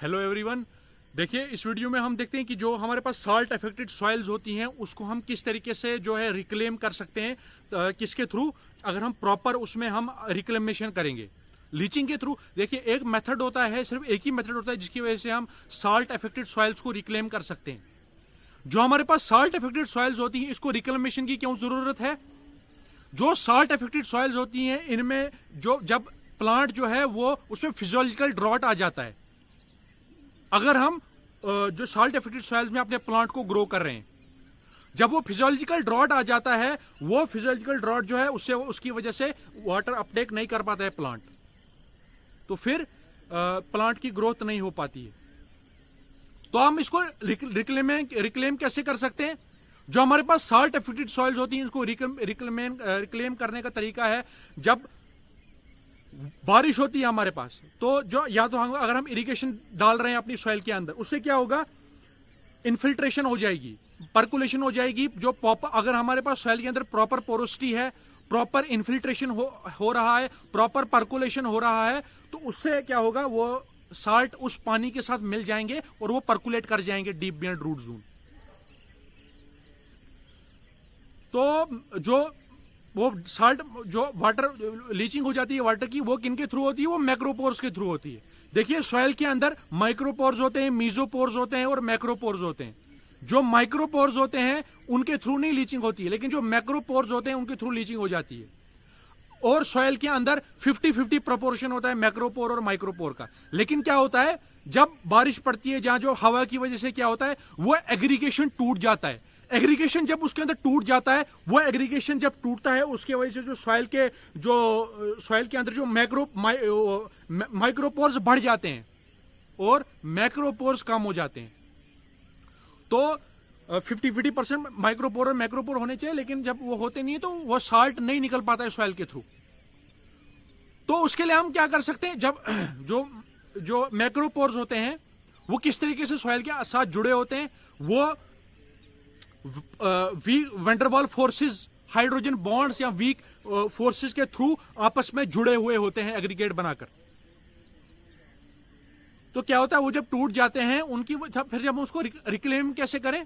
Hello everyone. देखिए, इस video में हम देखते हैं कि जो हमारे पास साल्ट अफेक्टेड सॉइल्स होती हैं उसको हम किस तरीके से जो है रिक्लेम कर सकते हैं, किसके थ्रू, अगर हम प्रॉपर उसमें हम रिक्लेमेशन करेंगे लीचिंग के थ्रू। देखिए, एक मेथड होता है, सिर्फ एक ही मेथड होता है जिसकी वजह से हम साल्ट अफेक्टेड सॉइल्स को रिक्लेम कर सकते हैं। जो हमारे पास साल्ट अफेक्टेड सॉइल्स होती हैं इसको रिक्लेमेशन की क्यों जरूरत है? जो साल्ट अफेक्टेड सॉइल्स होती हैं इनमें जो जब प्लांट जो है वो उसमें फिजियोलॉजिकल ड्रॉट आ जाता है। अगर हम जो साल्ट अफेक्टेड सॉइल्स में अपने प्लांट को ग्रो कर रहे हैं, जब वो फिजियोलॉजिकल ड्रॉट आ जाता है, वो फिजियोलॉजिकल ड्रॉट जो है उससे उसकी वजह से वाटर अपटेक नहीं कर पाता है प्लांट, तो फिर प्लांट की ग्रोथ नहीं हो पाती है। तो हम इसको रिक्लेम कैसे कर सकते हैं? जो हमारे पास साल्ट अफेक्टेड सॉइल्स होती हैं इसको रिक्लेम करने का तरीका है, जब बारिश होती है हमारे पास, तो जो या तो हम अगर हम इरिगेशन डाल रहे हैं अपनी सॉइल के अंदर, उससे क्या होगा, इन्फिल्ट्रेशन हो जाएगी, पर्कुलेशन हो जाएगी। जो अगर हमारे पास सॉइल के अंदर प्रॉपर पोरोसिटी है, प्रॉपर इन्फिल्ट्रेशन हो रहा है, प्रॉपर पर्कुलेशन हो रहा है, तो उससे क्या होगा, वो साल्ट उस पानी के साथ मिल जाएंगे और वो पर्कुलेट कर जाएंगे डीप बियॉन्ड रूट जोन। तो जो वो साल्ट जो वाटर लीचिंग हो जाती है वाटर की, वो किनके थ्रू होती है? वो मैक्रोपोर्स के थ्रू होती है। देखिए, सॉइल के अंदर माइक्रोपोर्स होते हैं, मीजोपोर्स होते हैं और मैक्रोपोर्स होते हैं। जो माइक्रोपोर्स होते हैं उनके थ्रू नहीं लीचिंग होती है, लेकिन जो मैक्रोपोर्स होते हैं उनके थ्रू लीचिंग हो जाती है। और सॉइल के अंदर 50-50 प्रोपोर्शन होता है मैक्रोपोर और माइक्रोपोर का। लेकिन क्या होता है, जब बारिश पड़ती है, जहां जो हवा की वजह से क्या होता है, वो एग्रीगेशन टूट जाता है। एग्रीगेशन जब उसके अंदर टूट जाता है, वो एग्रीगेशन जब टूटता है उसके वजह से जो सॉइल के अंदर जो माइक्रोपोर्स बढ़ जाते हैं और मैक्रोपोर्स कम हो जाते हैं। तो 50-50% माइक्रोपोर और मैक्रोपोर होने चाहिए, लेकिन जब वो होते नहीं है तो वो साल्ट नहीं निकल पाता है सॉइल के थ्रू। तो उसके लिए हम क्या कर सकते हैं, जब जो मैक्रोपोर्स होते हैं वो किस तरीके से सॉइल के साथ जुड़े होते हैं, वो वीक वैंडरवाल फोर्सेस, हाइड्रोजन बॉन्ड्स या वीक फोर्सेस के थ्रू आपस में जुड़े हुए होते हैं एग्रीगेट बनाकर। तो क्या होता है, वो जब टूट जाते हैं उनकी फिर जब हम उसको रिक्लेम कैसे करें?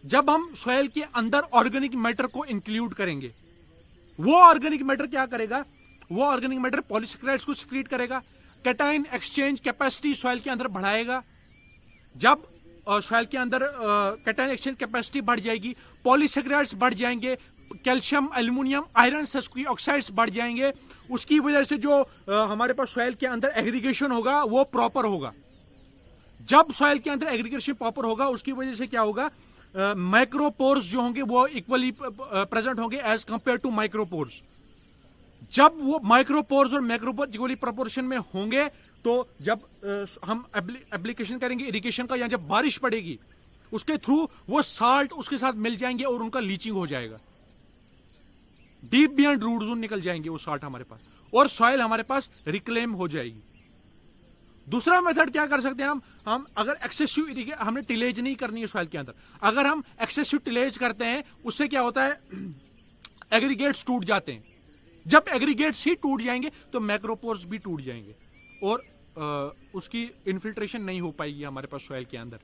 जब हम सॉइल के अंदर ऑर्गेनिक मैटर को इंक्लूड करेंगे। वो ऑर्गेनिक मैटर क्या करेगा? वो ऑर्गेनिक मैटर पॉलीसेकेराइड्स को सिक्रीट करेगा, कैटायन एक्सचेंज कैपेसिटी सॉइल के अंदर बढ़ाएगा। जब सॉइल के अंदर कैटायन एक्सचेंज कैपेसिटी बढ़ जाएगी, पॉलीसेकेराइड्स बढ़ जाएंगे, calcium, aluminium, iron, sulphuric oxides बढ़ जाएंगे। उसकी वजह से जो हमारे पास सॉइल के अंदर एग्रीगेशन होगा वो प्रॉपर होगा। जब सॉइल के अंदर एग्रीगेशन प्रॉपर होगा उसकी वजह से क्या होगा, माइक्रोपोर्स जो होंगे वो इक्वली प्रेजेंट होंगे एज कंपेयर टू माइक्रोपोर्स। जब वो माइक्रोपोर्स और मैक्रोपोर्स इक्वली प्रोपोर्शन में होंगे, तो जब हम एप्लीकेशन करेंगे इरिगेशन का, या जब बारिश पड़ेगी उसके थ्रू वो साल्ट उसके साथ मिल जाएंगे और उनका लीचिंग हो जाएगा, डीप बियॉन्ड रूट जोन निकल जाएंगे वो साल्ट हमारे पास, और सॉइल हमारे पास रिक्लेम हो जाएगी। दूसरा मेथड क्या कर सकते हैं, हम अगर एक्सेसिव हमने टिलेज नहीं करनी है सॉइल के अंदर, अगर हम एक्सेसिव टिलेज करते हैं उससे क्या होता है, एग्रीगेट्स टूट जाते हैं। जब एग्रीगेट्स ही टूट जाएंगे तो मैक्रोपोर्स भी टूट जाएंगे और उसकी इन्फिल्ट्रेशन नहीं हो पाएगी हमारे पास सॉइल के अंदर।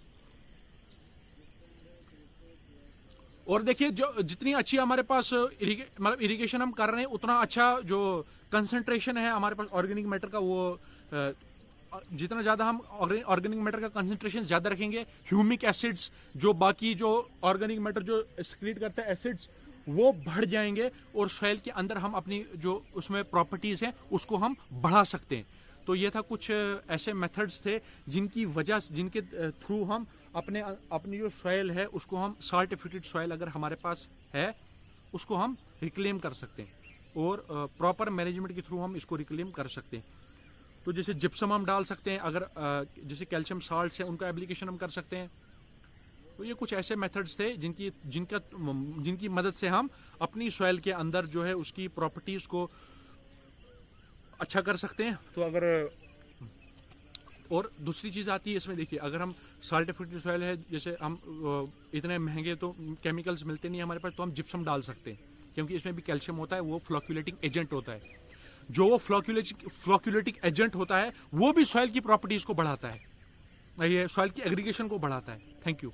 और देखिए, जो जितनी अच्छी हमारे पास मतलब इरिगेशन हम कर रहे हैं, उतना अच्छा जो कंसंट्रेशन है हमारे पास ऑर्गेनिक मैटर का, वो जितना ज्यादा हम ऑर्गेनिक मैटर का कंसंट्रेशन ज्यादा रखेंगे, ह्यूमिक एसिड्स, जो बाकी जो ऑर्गेनिक मैटर जो एक्सक्रीट करता है एसिड्स, वो बढ़ जाएंगे और सॉइल के अंदर हम अपनी जो उसमें प्रॉपर्टीज हैं उसको हम बढ़ा सकते हैं। तो ये था कुछ ऐसे मेथड्स थे जिनके थ्रू हम अपनी जो सॉइल है उसको हम साल्ट अफेक्टेड सॉइल अगर हमारे पास है उसको हम रिक्लेम कर सकते हैं और प्रॉपर मैनेजमेंट के थ्रू हम इसको रिक्लेम कर सकते हैं। तो जैसे जिप्सम हम डाल सकते हैं, अगर जैसे कैल्शियम साल्ट्स है उनका एप्लीकेशन हम कर सकते हैं। तो ये कुछ ऐसे मेथड्स थे जिनकी मदद से हम अपनी सॉइल के अंदर जो है उसकी प्रॉपर्टीज को अच्छा कर सकते हैं। तो अगर और दूसरी चीज आती है इसमें, देखिए, अगर हम साल्ट अफेक्टेड सॉइल है, जैसे हम इतने महंगे तो केमिकल्स मिलते नहीं हमारे पास, तो हम जिप्सम डाल सकते हैं क्योंकि इसमें भी कैल्शियम होता है, वो फ्लोक्यूलेटिंग एजेंट होता है। जो वो फ्लोक्यूलेटिंग एजेंट होता है वो भी सॉइल की प्रॉपर्टीज को बढ़ाता है। ये सॉइल की एग्रीगेशन को बढ़ाता है। Thank you.